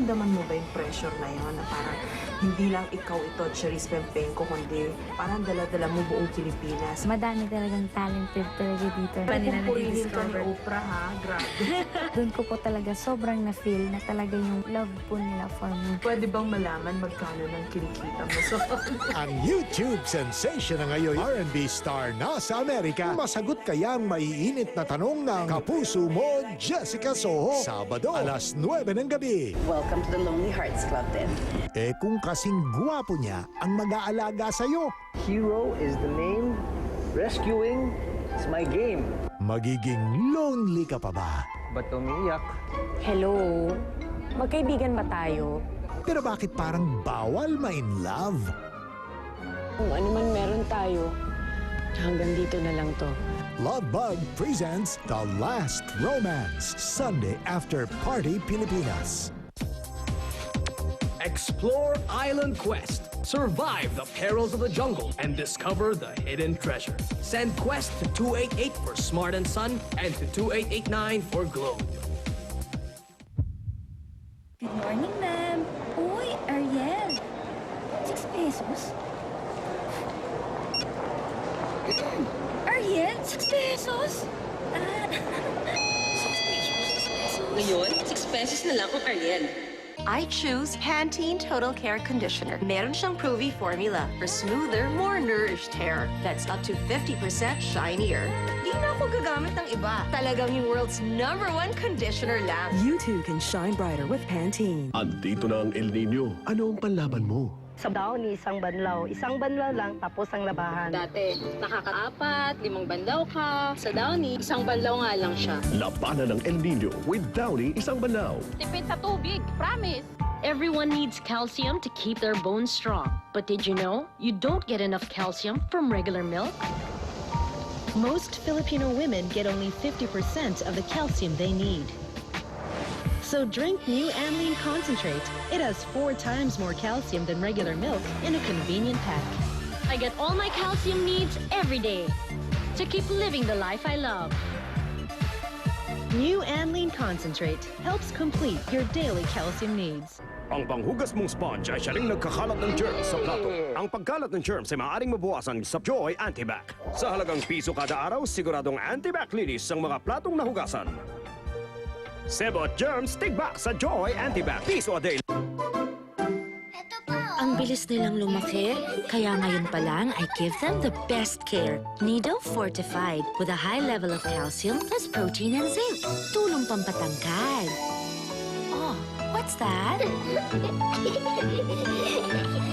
Naramdaman mo ba yung pressure na yun na parang hindi lang ikaw ito, Cherise Pempenco, kundi parang dala-dala mo buong Pilipinas? Madami talagang talented talaga dito. Pupurihin ka ni Oprah, ha? Grabe. Doon ko po talaga sobrang na-feel na talaga yung love po nila for me. Pwede bang malaman magkano ng kinikita mo sa Ang YouTube sensation na ngayon, R&B star na sa Amerika. Masagot kaya ang maiinit na tanong ng kapuso mo, Jessica Soho. Sabado, alas 9 ng gabi. Welcome to the Lonely Hearts Club then. Eh kung kasing gwapo niya ang mag-aalaga sa'yo, Hero is the name. Rescuing is my game. magiging lonely ka pa ba? Ba't umiiyak? Hello? Magkaibigan ba tayo? Pero bakit parang bawal ma-in love? Kung ano man meron tayo, hanggang dito na lang to. Love Bug presents The Last Romance, Sunday after Party Pilipinas. Explore Island Quest. Survive the perils of the jungle and discover the hidden treasure. Send Quest to 288 for Smart and Son and to 2889 for Globe. Good morning, ma'am. Uy, Ariel. 6 pesos? Ariel, 6 pesos? 6 pesos. Ngayon, 6 pesos na lang ang Ariel. I choose Pantene Total Care Conditioner. Meron siyang Provie formula for smoother, more nourished hair that's up to 50% shinier. Di na ako gagamit ng iba. Talagang yung world's #1 conditioner lang. You too can shine brighter with Pantene. Andito na ang El Nino. Ano ang panlaban mo? Sa Downy, isang banlaw. Isang banlaw lang, tapos ang labahan. Dati, nakaka-4, 5 banlaw ka. Sa Downy, isang banlaw nga lang siya. Labanan ng El Nino with Downy isang banlaw. Tipid sa tubig, promise! Everyone needs calcium to keep their bones strong. But did you know, you don't get enough calcium from regular milk? Most Filipino women get only 50% of the calcium they need. So drink new Amylene Concentrate. It has 4 times more calcium than regular milk in a convenient pack. I get all my calcium needs every day to keep living the life I love. New Amylene Concentrate helps complete your daily calcium needs. Ang panghugas mong sponge ay siya ring nagkakalat ng germs sa plato. Ang pagkalat ng germs ay maaaring mabawasan sa Joy Antibac. Sa halagang piso kada araw, siguradong Antibac linis ang mga platong nahugasan. Sebot Germs Tigback sa Joy Antibac. Piso a day. Ang bilis nilang lumaki, kaya ngayon pa lang I give them the best care. Nido Fortified with a high level of calcium plus protein and zinc. Tulong pampatangkad. Oh, what's that?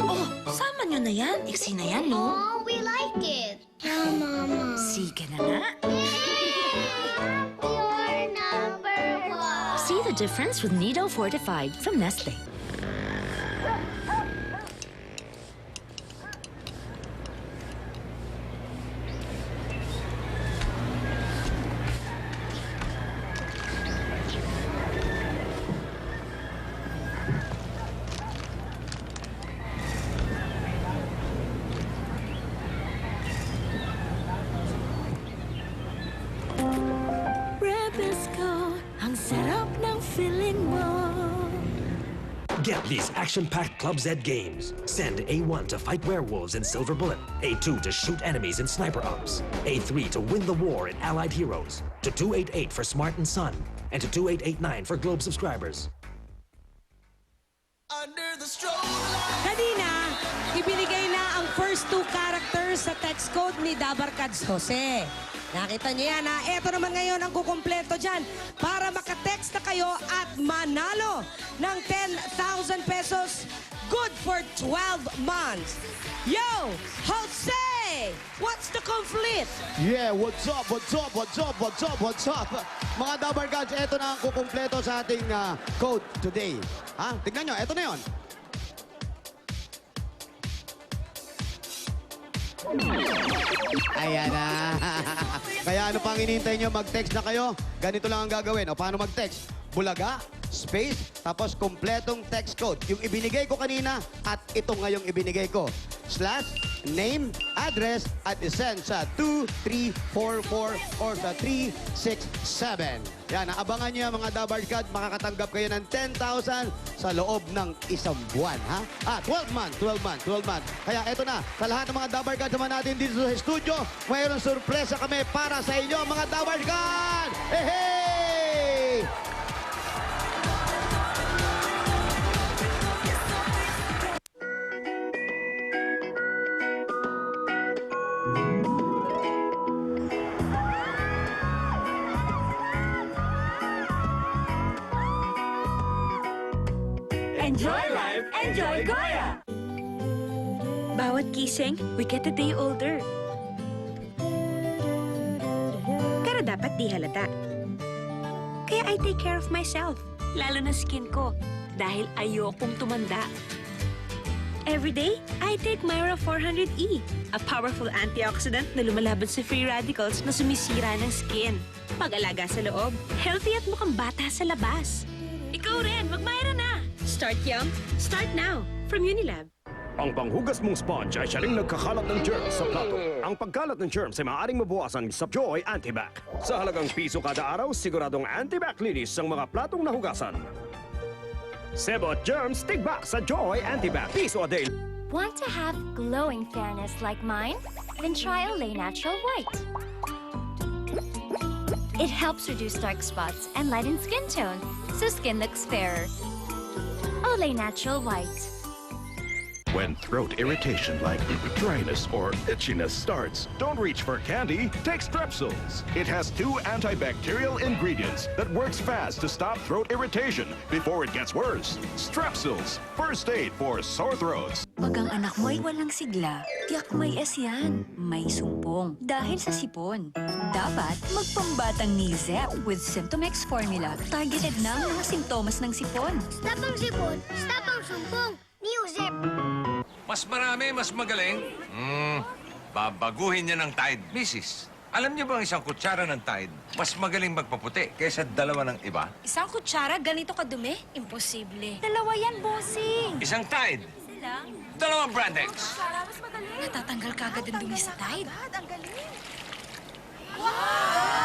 Oh, sama nyo na yan. Iksi na yan, no? Oh, we like it. Yeah, Mama. Sige na nga. You're number 1. See the difference with Nido Fortified from Nestle. Rebisco, ang sarap ng feeling mo. Get these action-packed Club Z games. Send A1 to fight werewolves in Silver Bullet, A2 to shoot enemies in Sniper Ops, A3 to win the war in Allied Heroes, to 288 for Smart and Son, and to 2889 for Globe subscribers. Kanina, ibinigay na ang first 2 characters sa text code ni Dabarkads Jose. Nakita niyo yan, ha? Ito naman ngayon ang kukumpleto dyan para makatext na kayo at manalo ng 10,000 pesos good for 12 months. Yo, Jose! What's the conflict? Yeah, what's up, what's up, what's up, what's up, what's up? Mga Dabarkads, ito na ang kukumpleto sa ating code today. Ha? Tignan nyo, ito na yun. Ayan na. Kaya ano pang hinihintay nyo? Mag-text na kayo. Ganito lang ang gagawin. O paano mag-text? Bulaga, space, tapos kompletong text code. Yung ibinigay ko kanina at ito ngayong ibinigay ko. Slash, name, address, at isend sa 2344 or sa 367. Yan, abangan nyo yung mga Dabar Card. Makakatanggap kayo ng 10,000 sa loob ng isang buwan, ha? 12 months. Kaya eto na, sa lahat ng mga Dabar Card naman natin dito sa studio, mayroong sorpresa kami para sa inyo, mga Dabar Card! Hey! Enjoy life, enjoy Goya! Bawat gising, we get a day older. Pero dapat di halata. Kaya I take care of myself, lalo na skin ko, dahil ayokong tumanda. Every day, I take Myra 400E, a powerful antioxidant na lumalaban sa free radicals na sumisira ng skin. Pag-alaga sa loob, healthy at mukhang bata sa labas. Ikaw rin, mag-Myra na! Start young, start now. From Unilab. Ang panghugas mong sponge ay siya ring nagkakalat ng germs sa plato. Ang pagkalat ng germs ay maaaring mabawasan sa Joy Antibac. Sa halagang piso kada araw, siguradong Antibac linis ang mga platong nahugasan. Sebot germs, tigba sa Joy Antibac. Piso a day. Want to have glowing fairness like mine? Then try Olay Natural White. It helps reduce dark spots and lighten skin tone, so skin looks fairer. Olay Natural White. When throat irritation like dryness or itchiness starts, don't reach for candy, take Strepsils. It has 2 antibacterial ingredients that works fast to stop throat irritation before it gets worse. Strepsils, first aid for sore throats. Pag ang anak mo ay walang sigla, tiyak may yan. May sumpong. Dahil sa sipon. Dapat magpambatang Nizep with Symptomex formula. Targeted na ang mga simptomas ng sipon. Stop ang sipon, stop ang sumpong. New Zip. Mas marami, mas magaling. Babaguhin niya ng Tide, Mrs. Alam niyo bang isang kutsara ng Tide, mas magaling magpaputi kaysa 2 ng iba? Isang kutsara, ganito kadumi? Imposible. Dalawa yan, bossing. Isang Tide, 2 Brandex. Mas magaling. Natatanggal kagad ang dumi sa Tide. Ang galing.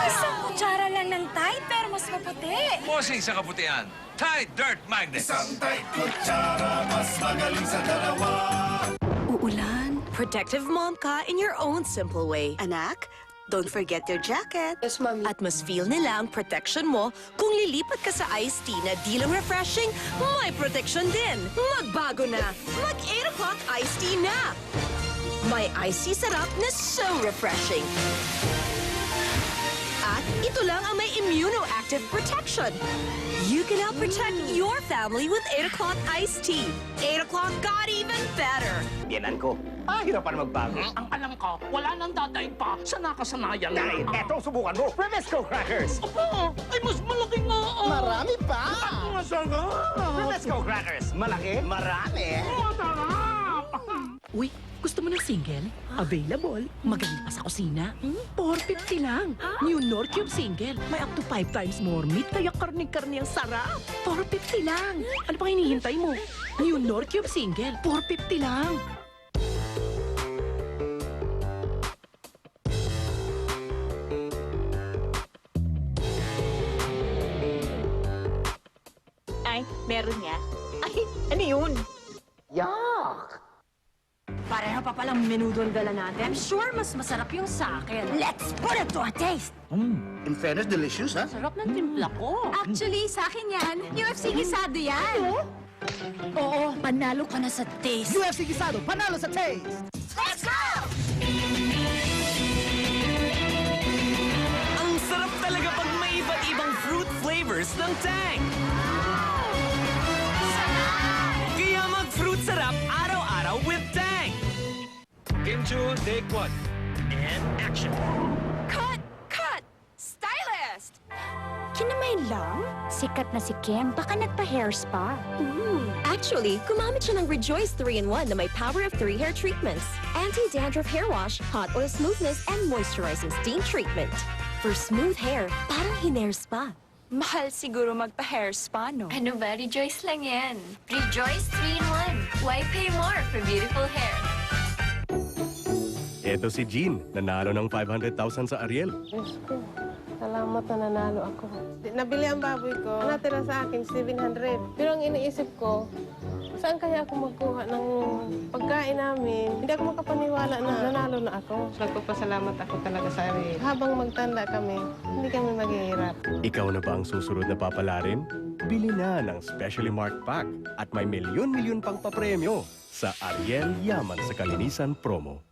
Isang kutsara lang ng Tide, pero mas maputi. Bossing sa kaputian, Tide Dirt Magnets. Isang Tide kutsara, mas magaling sa dalawa. Uulan. Protective mom ka in your own simple way. Anak, don't forget your jacket. Yes, Mami. At mas feel nila ang protection mo kung lilipat ka sa iced tea na di lang refreshing, may protection din. Magbago na. Mag 8 o'clock iced tea na. May iced tea sarap na so refreshing. At ito lang ang may immunoactive protection. You can help protect your family with 8 o'clock iced tea. 8 o'clock got even better. Biyanan ko, hirapan magbago. Ang alam ko, wala nang dadaig pa sa nakasanayan. Dahil eto, subukan mo, Prevesco Crackers! Opo, ay mas malaki nga. Marami pa! Ang masarap. Prevesco Crackers, malaki, marami. Masarap. Uy, gusto mo ng single? Available. Magaling pa sa kusina. 450 lang. New Norcube Single. May up to 5 times more meat, kaya karne-karne ang sarap. 450 lang. Ano pang hinihintay mo? New Norcube Single. 450 lang. Ay, meron niya. Ay, ano yun? Yuck! Pareho pa palang menudo ang dala natin. I'm sure mas masarap yung sa akin. Let's put it to a taste. In fairness, delicious, ha? Sarap ng timpla ko. Actually, sa akin yan. UFC gisado yan. Oo, panalo ka na sa taste. UFC Gisado, panalo sa taste. Let's go! Ang sarap talaga pag may iba't ibang fruit flavors ng Tang. Kaya mag-fruit sarap araw-araw with Tang. Kim Chu, take 1. And action. Cut! Cut! Stylist! Kinamay lang? Sikat na si Kim, baka nagpa-hair spa. Actually, gumamit siya ng Rejoice 3-in-1 na may power of 3 hair treatments. Anti-dandruff hair wash, hot oil smoothness, and moisturizing steam treatment. For smooth hair, parang hinair spa. Mahal siguro magpa-hair spa, no? Ano ba? Rejoice lang yan. Rejoice 3-in-1. Why pay more for beautiful hair? Eto si Jean, nanalo ng 500,000 sa Ariel. Diyos ko, salamat na nanalo ako. Nabili ang baboy ko, natira sa akin 700. Pero ang iniisip ko, saan kaya ako magkuha ng pagkain namin? Hindi ako makapaniwala na nanalo na ako. Nagpapasalamat ako talaga sa Ariel. Habang magtanda kami, hindi kami maghihirap. Ikaw na ba ang susunod na papalarin? Bili na ng specially marked pack at may milyon-milyon pang papremyo sa Ariel Yaman sa Kalinisan promo.